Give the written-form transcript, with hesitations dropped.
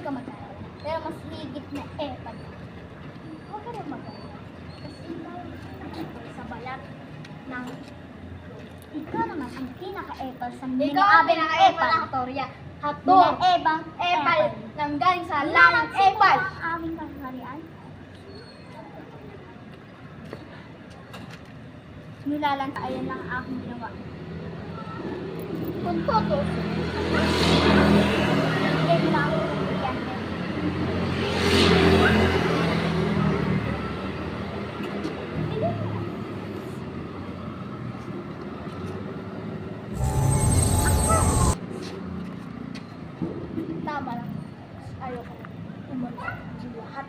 ka mag-alala. Pero mas higit na epal. Huwag ka rin mag-alala. Kasi ikaw sa balat ng ikaw naman ang pinaka-epal sa Ikaw ang minaabing pinaka-epal epal. na katorya. Hato. Minaebang Epal. Nang galing sa langit Langit epal. ang aming kaharian. Nilalanta, ayan lang ang aking ginawa. Kung toto, bigay mo na ako ng estudyante. Bigay mo na. Tama lang. Ayoko na. Umalis ang lahat.